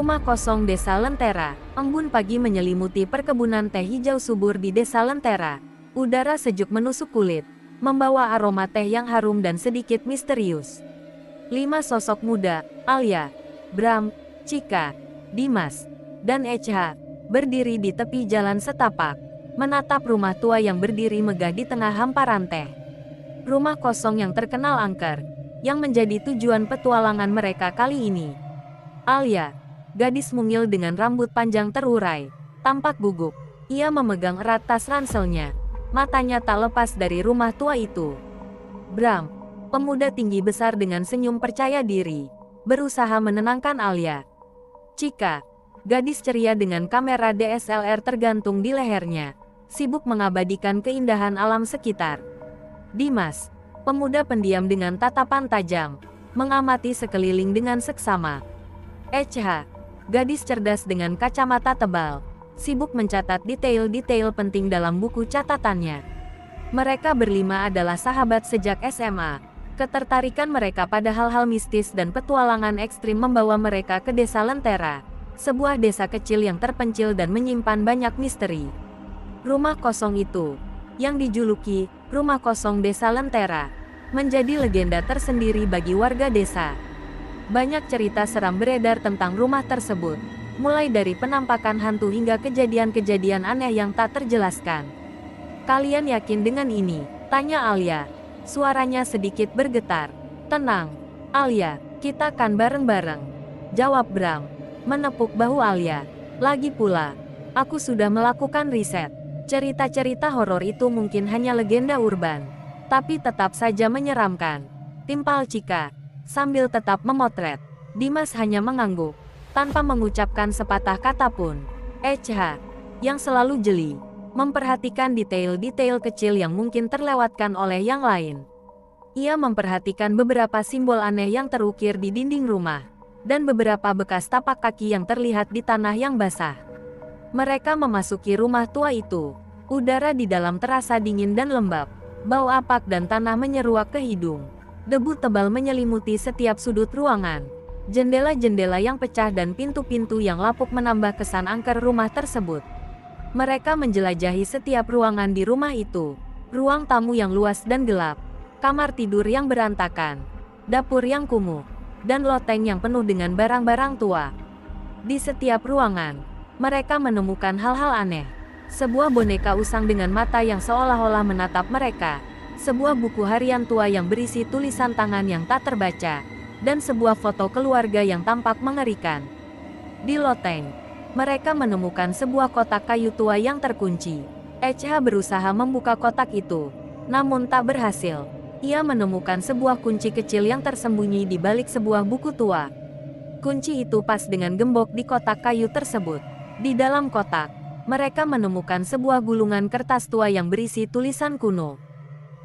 Rumah kosong Desa Lentera. Embun pagi menyelimuti perkebunan teh hijau subur di Desa Lentera. Udara sejuk menusuk kulit, membawa aroma teh yang harum dan sedikit misterius. 5 sosok muda, Alia, Bram, Cika, Dimas, dan Echa, berdiri di tepi jalan setapak, menatap rumah tua yang berdiri megah di tengah hamparan teh. Rumah kosong yang terkenal angker, yang menjadi tujuan petualangan mereka kali ini. Alia, gadis mungil dengan rambut panjang terurai, tampak gugup. Ia memegang erat tas ranselnya, matanya tak lepas dari rumah tua itu. Bram, pemuda tinggi besar dengan senyum percaya diri, berusaha menenangkan Alia. Cika, gadis ceria dengan kamera DSLR tergantung di lehernya, sibuk mengabadikan keindahan alam sekitar. Dimas, pemuda pendiam dengan tatapan tajam, mengamati sekeliling dengan seksama. Echa, gadis cerdas dengan kacamata tebal, sibuk mencatat detail-detail penting dalam buku catatannya. Mereka berlima adalah sahabat sejak SMA. Ketertarikan mereka pada hal-hal mistis dan petualangan ekstrim membawa mereka ke Desa Lentera, sebuah desa kecil yang terpencil dan menyimpan banyak misteri. Rumah kosong itu, yang dijuluki Rumah Kosong Desa Lentera, menjadi legenda tersendiri bagi warga desa. Banyak cerita seram beredar tentang rumah tersebut, mulai dari penampakan hantu hingga kejadian-kejadian aneh yang tak terjelaskan. "Kalian yakin dengan ini?" tanya Alia. Suaranya sedikit bergetar. "Tenang, Alia, kita kan bareng-bareng," jawab Bram, menepuk bahu Alia. "Lagi pula, aku sudah melakukan riset. Cerita-cerita horor itu mungkin hanya legenda urban, tapi tetap saja menyeramkan," timpal Cika, sambil tetap memotret. Dimas hanya mengangguk, tanpa mengucapkan sepatah kata pun. Echa, yang selalu jeli, memperhatikan detail-detail kecil yang mungkin terlewatkan oleh yang lain. Ia memperhatikan beberapa simbol aneh yang terukir di dinding rumah, dan beberapa bekas tapak kaki yang terlihat di tanah yang basah. Mereka memasuki rumah tua itu. Udara di dalam terasa dingin dan lembab. Bau apak dan tanah menyeruak ke hidung. Debu tebal menyelimuti setiap sudut ruangan. Jendela-jendela yang pecah dan pintu-pintu yang lapuk menambah kesan angker rumah tersebut. Mereka menjelajahi setiap ruangan di rumah itu. Ruang tamu yang luas dan gelap, kamar tidur yang berantakan, dapur yang kumuh, dan loteng yang penuh dengan barang-barang tua. Di setiap ruangan, mereka menemukan hal-hal aneh. Sebuah boneka usang dengan mata yang seolah-olah menatap mereka, sebuah buku harian tua yang berisi tulisan tangan yang tak terbaca, dan sebuah foto keluarga yang tampak mengerikan. Di loteng, mereka menemukan sebuah kotak kayu tua yang terkunci. Echa berusaha membuka kotak itu, namun tak berhasil. Ia menemukan sebuah kunci kecil yang tersembunyi di balik sebuah buku tua. Kunci itu pas dengan gembok di kotak kayu tersebut. Di dalam kotak, mereka menemukan sebuah gulungan kertas tua yang berisi tulisan kuno.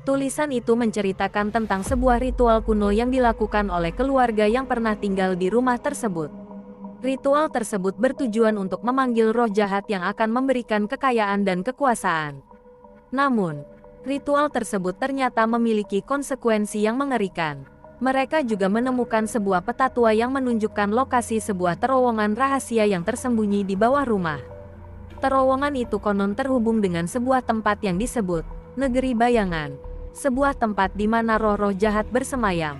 Tulisan itu menceritakan tentang sebuah ritual kuno yang dilakukan oleh keluarga yang pernah tinggal di rumah tersebut. Ritual tersebut bertujuan untuk memanggil roh jahat yang akan memberikan kekayaan dan kekuasaan. Namun, ritual tersebut ternyata memiliki konsekuensi yang mengerikan. Mereka juga menemukan sebuah peta tua yang menunjukkan lokasi sebuah terowongan rahasia yang tersembunyi di bawah rumah. Terowongan itu konon terhubung dengan sebuah tempat yang disebut Negeri Bayangan, sebuah tempat di mana roh-roh jahat bersemayam.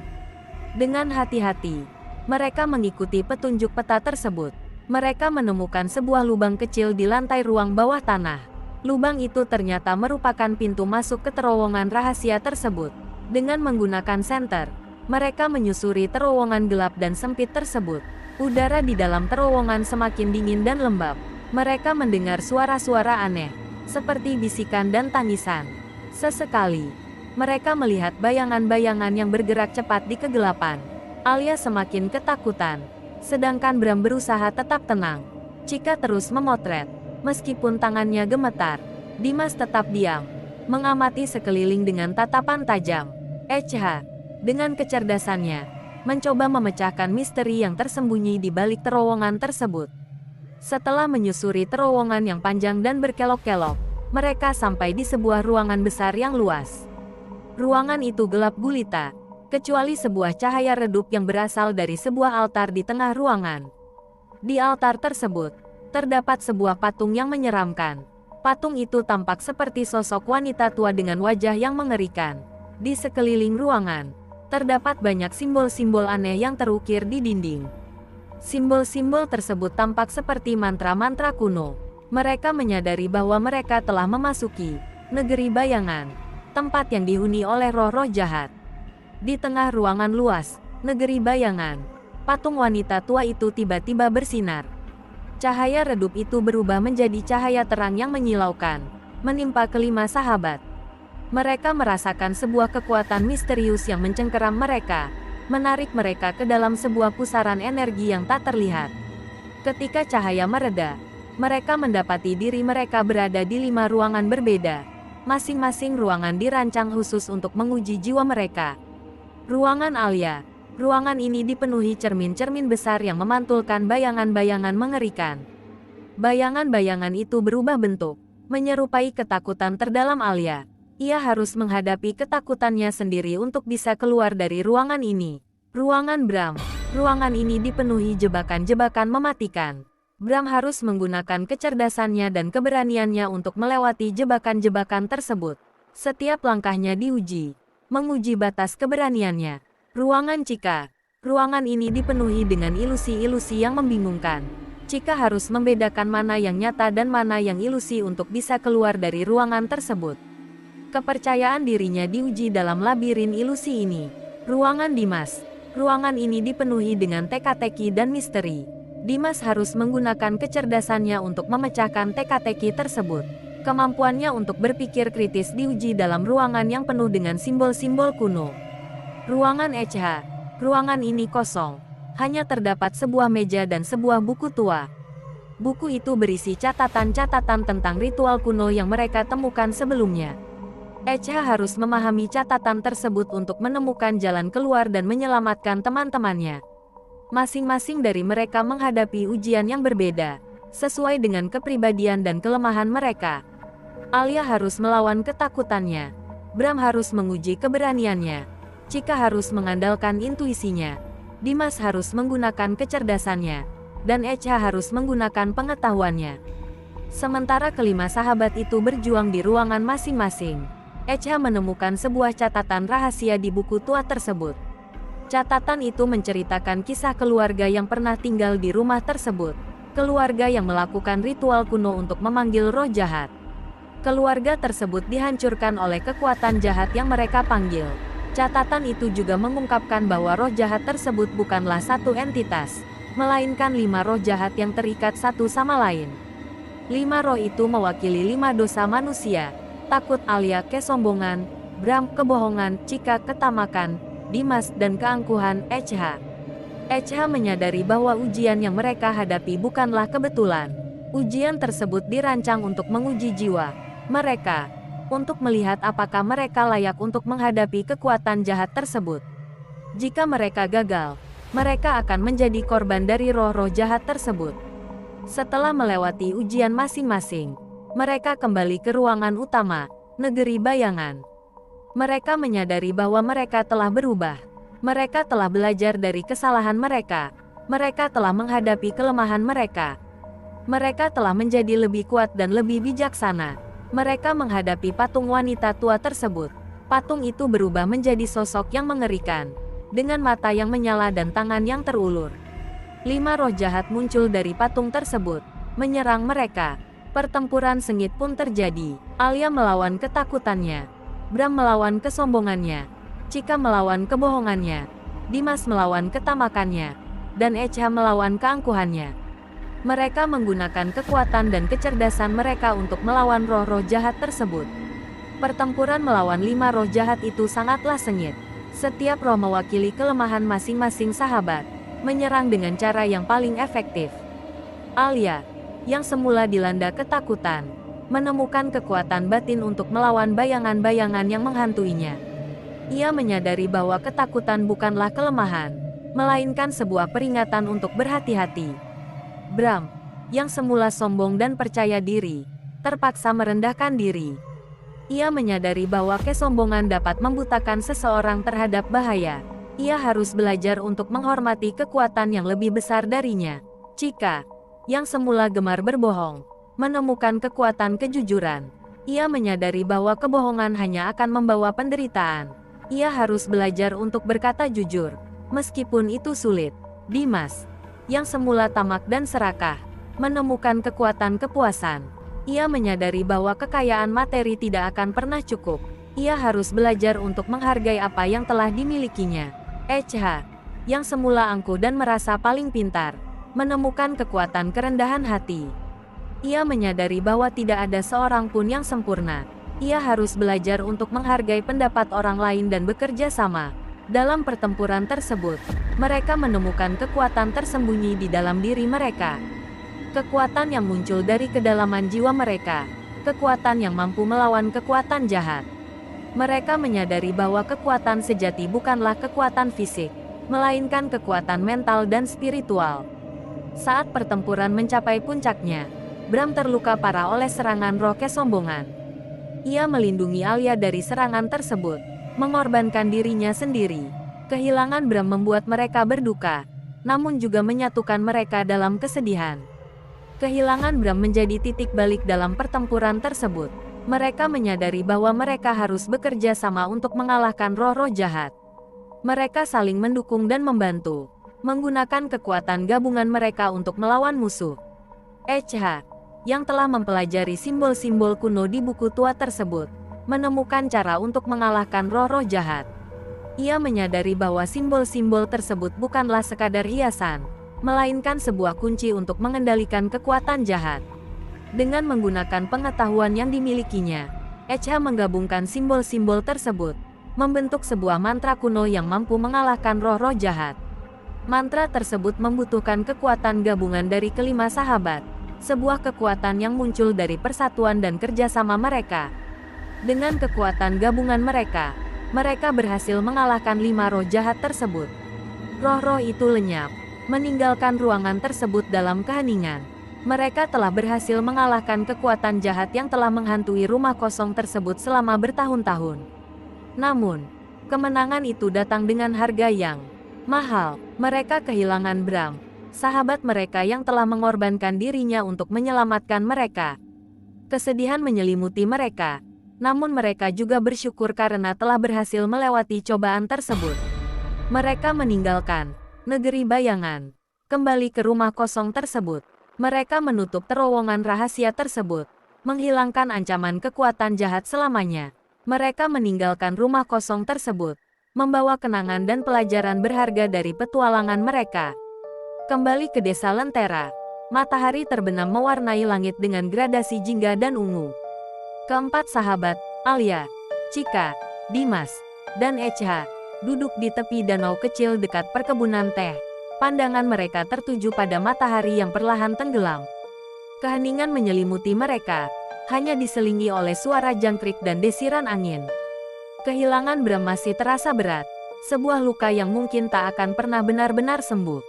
Dengan hati-hati, mereka mengikuti petunjuk peta tersebut. Mereka menemukan sebuah lubang kecil di lantai ruang bawah tanah. Lubang itu ternyata merupakan pintu masuk ke terowongan rahasia tersebut. Dengan menggunakan senter, mereka menyusuri terowongan gelap dan sempit tersebut. Udara di dalam terowongan semakin dingin dan lembab. Mereka mendengar suara-suara aneh, seperti bisikan dan tangisan. Sesekali, mereka melihat bayangan-bayangan yang bergerak cepat di kegelapan. Alia semakin ketakutan, sedangkan Bram berusaha tetap tenang. Cika terus memotret, meskipun tangannya gemetar. Dimas tetap diam, mengamati sekeliling dengan tatapan tajam. Echa, dengan kecerdasannya, mencoba memecahkan misteri yang tersembunyi di balik terowongan tersebut. Setelah menyusuri terowongan yang panjang dan berkelok-kelok, mereka sampai di sebuah ruangan besar yang luas. Ruangan itu gelap gulita, kecuali sebuah cahaya redup yang berasal dari sebuah altar di tengah ruangan. Di altar tersebut, terdapat sebuah patung yang menyeramkan. Patung itu tampak seperti sosok wanita tua dengan wajah yang mengerikan. Di sekeliling ruangan, terdapat banyak simbol-simbol aneh yang terukir di dinding. Simbol-simbol tersebut tampak seperti mantra-mantra kuno. Mereka menyadari bahwa mereka telah memasuki negeri bayangan, tempat yang dihuni oleh roh-roh jahat. Di tengah ruangan luas, negeri bayangan, patung wanita tua itu tiba-tiba bersinar. Cahaya redup itu berubah menjadi cahaya terang yang menyilaukan, menimpa kelima sahabat. Mereka merasakan sebuah kekuatan misterius yang mencengkeram mereka, menarik mereka ke dalam sebuah pusaran energi yang tak terlihat. Ketika cahaya mereda, mereka mendapati diri mereka berada di 5 ruangan berbeda. Masing-masing ruangan dirancang khusus untuk menguji jiwa mereka. Ruangan Alia. Ruangan ini dipenuhi cermin-cermin besar yang memantulkan bayangan-bayangan mengerikan. Bayangan-bayangan itu berubah bentuk, menyerupai ketakutan terdalam Alia. Ia harus menghadapi ketakutannya sendiri untuk bisa keluar dari ruangan ini. Ruangan Bram. Ruangan ini dipenuhi jebakan-jebakan mematikan. Bram harus menggunakan kecerdasannya dan keberaniannya untuk melewati jebakan-jebakan tersebut. Setiap langkahnya diuji, menguji batas keberaniannya. Ruangan Chika. Ruangan ini dipenuhi dengan ilusi-ilusi yang membingungkan. Chika harus membedakan mana yang nyata dan mana yang ilusi untuk bisa keluar dari ruangan tersebut. Kepercayaan dirinya diuji dalam labirin ilusi ini. Ruangan Dimas. Ruangan ini dipenuhi dengan teka-teki dan misteri. Dimas harus menggunakan kecerdasannya untuk memecahkan teka-teki tersebut. Kemampuannya untuk berpikir kritis diuji dalam ruangan yang penuh dengan simbol-simbol kuno. Ruangan ECH. Ruangan ini kosong. Hanya terdapat sebuah meja dan sebuah buku tua. Buku itu berisi catatan-catatan tentang ritual kuno yang mereka temukan sebelumnya. ECH harus memahami catatan tersebut untuk menemukan jalan keluar dan menyelamatkan teman-temannya. Masing-masing dari mereka menghadapi ujian yang berbeda, sesuai dengan kepribadian dan kelemahan mereka. Alia harus melawan ketakutannya. Bram harus menguji keberaniannya. Chika harus mengandalkan intuisinya. Dimas harus menggunakan kecerdasannya. Dan ECH harus menggunakan pengetahuannya. Sementara kelima sahabat itu berjuang di ruangan masing-masing, ECH menemukan sebuah catatan rahasia di buku tua tersebut. Catatan itu menceritakan kisah keluarga yang pernah tinggal di rumah tersebut. Keluarga yang melakukan ritual kuno untuk memanggil roh jahat. Keluarga tersebut dihancurkan oleh kekuatan jahat yang mereka panggil. Catatan itu juga mengungkapkan bahwa roh jahat tersebut bukanlah satu entitas, melainkan 5 roh jahat yang terikat satu sama lain. 5 roh itu mewakili 5 dosa manusia: takut Alia kesombongan, Bram kebohongan, Chika ketamakan, Dimas dan keangkuhan ECH. ECH menyadari bahwa ujian yang mereka hadapi bukanlah kebetulan. Ujian tersebut dirancang untuk menguji jiwa mereka, untuk melihat apakah mereka layak untuk menghadapi kekuatan jahat tersebut. Jika mereka gagal, mereka akan menjadi korban dari roh-roh jahat tersebut. Setelah melewati ujian masing-masing, mereka kembali ke ruangan utama, negeri bayangan. Mereka menyadari bahwa mereka telah berubah. Mereka telah belajar dari kesalahan mereka. Mereka telah menghadapi kelemahan mereka. Mereka telah menjadi lebih kuat dan lebih bijaksana. Mereka menghadapi patung wanita tua tersebut. Patung itu berubah menjadi sosok yang mengerikan, dengan mata yang menyala dan tangan yang terulur. 5 roh jahat muncul dari patung tersebut, menyerang mereka. Pertempuran sengit pun terjadi. Alia melawan ketakutannya. Bram melawan kesombongannya, Chika melawan kebohongannya, Dimas melawan ketamakannya, dan ECH melawan keangkuhannya. Mereka menggunakan kekuatan dan kecerdasan mereka untuk melawan roh-roh jahat tersebut. Pertempuran melawan 5 roh jahat itu sangatlah sengit. Setiap roh mewakili kelemahan masing-masing sahabat, menyerang dengan cara yang paling efektif. Alia, yang semula dilanda ketakutan, menemukan kekuatan batin untuk melawan bayangan-bayangan yang menghantuinya. Ia menyadari bahwa ketakutan bukanlah kelemahan, melainkan sebuah peringatan untuk berhati-hati. Bram, yang semula sombong dan percaya diri, terpaksa merendahkan diri. Ia menyadari bahwa kesombongan dapat membutakan seseorang terhadap bahaya. Ia harus belajar untuk menghormati kekuatan yang lebih besar darinya. Chika, yang semula gemar berbohong, menemukan kekuatan kejujuran. Ia menyadari bahwa kebohongan hanya akan membawa penderitaan. Ia harus belajar untuk berkata jujur, meskipun itu sulit. Dimas, yang semula tamak dan serakah, menemukan kekuatan kepuasan. Ia menyadari bahwa kekayaan materi tidak akan pernah cukup. Ia harus belajar untuk menghargai apa yang telah dimilikinya. HH, yang semula angkuh dan merasa paling pintar, menemukan kekuatan kerendahan hati. Ia menyadari bahwa tidak ada seorang pun yang sempurna. Ia harus belajar untuk menghargai pendapat orang lain dan bekerja sama. Dalam pertempuran tersebut, mereka menemukan kekuatan tersembunyi di dalam diri mereka. Kekuatan yang muncul dari kedalaman jiwa mereka. Kekuatan yang mampu melawan kekuatan jahat. Mereka menyadari bahwa kekuatan sejati bukanlah kekuatan fisik, melainkan kekuatan mental dan spiritual. Saat pertempuran mencapai puncaknya, Bram terluka parah oleh serangan roh kesombongan. Ia melindungi Alia dari serangan tersebut, mengorbankan dirinya sendiri. Kehilangan Bram membuat mereka berduka, namun juga menyatukan mereka dalam kesedihan. Kehilangan Bram menjadi titik balik dalam pertempuran tersebut. Mereka menyadari bahwa mereka harus bekerja sama untuk mengalahkan roh-roh jahat. Mereka saling mendukung dan membantu, menggunakan kekuatan gabungan mereka untuk melawan musuh. HH, yang telah mempelajari simbol-simbol kuno di buku tua tersebut, menemukan cara untuk mengalahkan roh-roh jahat. Ia menyadari bahwa simbol-simbol tersebut bukanlah sekadar hiasan, melainkan sebuah kunci untuk mengendalikan kekuatan jahat. Dengan menggunakan pengetahuan yang dimilikinya, HH menggabungkan simbol-simbol tersebut, membentuk sebuah mantra kuno yang mampu mengalahkan roh-roh jahat. Mantra tersebut membutuhkan kekuatan gabungan dari kelima sahabat, sebuah kekuatan yang muncul dari persatuan dan kerjasama mereka. Dengan kekuatan gabungan mereka, mereka berhasil mengalahkan 5 roh jahat tersebut. Roh-roh itu lenyap, meninggalkan ruangan tersebut dalam keheningan. Mereka telah berhasil mengalahkan kekuatan jahat yang telah menghantui rumah kosong tersebut selama bertahun-tahun. Namun, kemenangan itu datang dengan harga yang mahal. Mereka kehilangan Bram, sahabat mereka yang telah mengorbankan dirinya untuk menyelamatkan mereka. Kesedihan menyelimuti mereka, namun mereka juga bersyukur karena telah berhasil melewati cobaan tersebut. Mereka meninggalkan negeri bayangan, kembali ke rumah kosong tersebut. Mereka menutup terowongan rahasia tersebut, menghilangkan ancaman kekuatan jahat selamanya. Mereka meninggalkan rumah kosong tersebut, membawa kenangan dan pelajaran berharga dari petualangan mereka. Kembali ke desa Lentera, matahari terbenam mewarnai langit dengan gradasi jingga dan ungu. Keempat sahabat, Alia, Chika, Dimas, dan HH, duduk di tepi danau kecil dekat perkebunan teh. Pandangan mereka tertuju pada matahari yang perlahan tenggelam. Keheningan menyelimuti mereka, hanya diselingi oleh suara jangkrik dan desiran angin. Kehilangan Bram masih terasa berat, sebuah luka yang mungkin tak akan pernah benar-benar sembuh.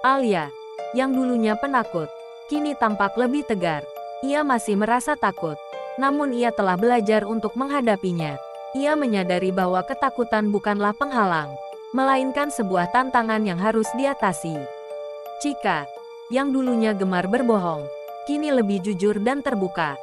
Alia, yang dulunya penakut, kini tampak lebih tegar. Ia masih merasa takut, namun ia telah belajar untuk menghadapinya. Ia menyadari bahwa ketakutan bukanlah penghalang, melainkan sebuah tantangan yang harus diatasi. Chika, yang dulunya gemar berbohong, kini lebih jujur dan terbuka.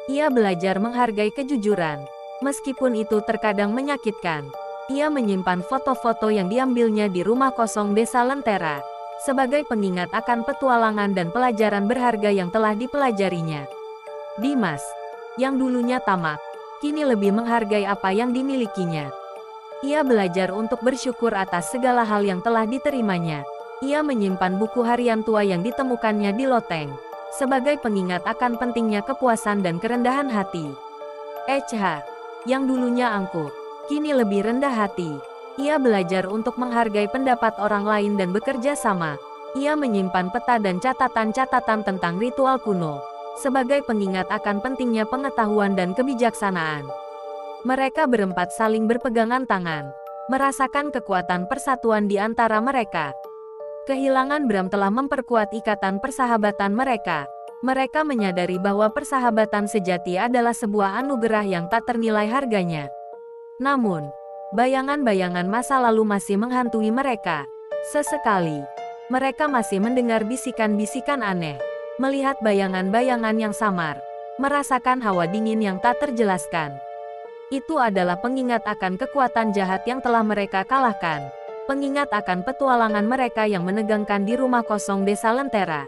Ia belajar menghargai kejujuran, meskipun itu terkadang menyakitkan. Ia menyimpan foto-foto yang diambilnya di rumah kosong desa Lentera, sebagai pengingat akan petualangan dan pelajaran berharga yang telah dipelajarinya. Dimas, yang dulunya tamak, kini lebih menghargai apa yang dimilikinya. Ia belajar untuk bersyukur atas segala hal yang telah diterimanya. Ia menyimpan buku harian tua yang ditemukannya di loteng, sebagai pengingat akan pentingnya kepuasan dan kerendahan hati. HH, yang dulunya angkuh, kini lebih rendah hati. Ia belajar untuk menghargai pendapat orang lain dan bekerja sama. Ia menyimpan peta dan catatan-catatan tentang ritual kuno, sebagai pengingat akan pentingnya pengetahuan dan kebijaksanaan. Mereka berempat saling berpegangan tangan, merasakan kekuatan persatuan di antara mereka. Kehilangan Bram telah memperkuat ikatan persahabatan mereka. Mereka menyadari bahwa persahabatan sejati adalah sebuah anugerah yang tak ternilai harganya. Namun, bayangan-bayangan masa lalu masih menghantui mereka. Sesekali, Mereka masih mendengar bisikan-bisikan aneh, melihat bayangan-bayangan yang samar, merasakan hawa dingin yang tak terjelaskan. Itu adalah pengingat akan kekuatan jahat yang telah mereka kalahkan. Pengingat akan petualangan mereka yang menegangkan di rumah kosong desa Lentera.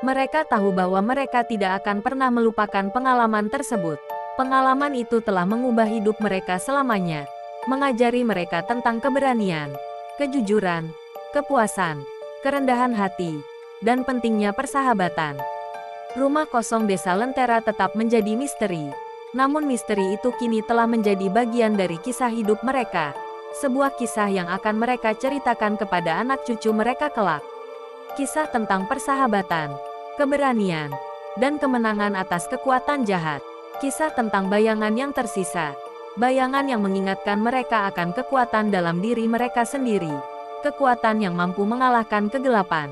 Mereka tahu bahwa mereka tidak akan pernah melupakan pengalaman tersebut. Pengalaman itu telah mengubah hidup mereka selamanya, mengajari mereka tentang keberanian, kejujuran, kepuasan, kerendahan hati, dan pentingnya persahabatan. Rumah kosong desa Lentera tetap menjadi misteri. Namun misteri itu kini telah menjadi bagian dari kisah hidup mereka. Sebuah kisah yang akan mereka ceritakan kepada anak cucu mereka kelak. Kisah tentang persahabatan, keberanian, dan kemenangan atas kekuatan jahat. Kisah tentang bayangan yang tersisa. Bayangan yang mengingatkan mereka akan kekuatan dalam diri mereka sendiri. Kekuatan yang mampu mengalahkan kegelapan.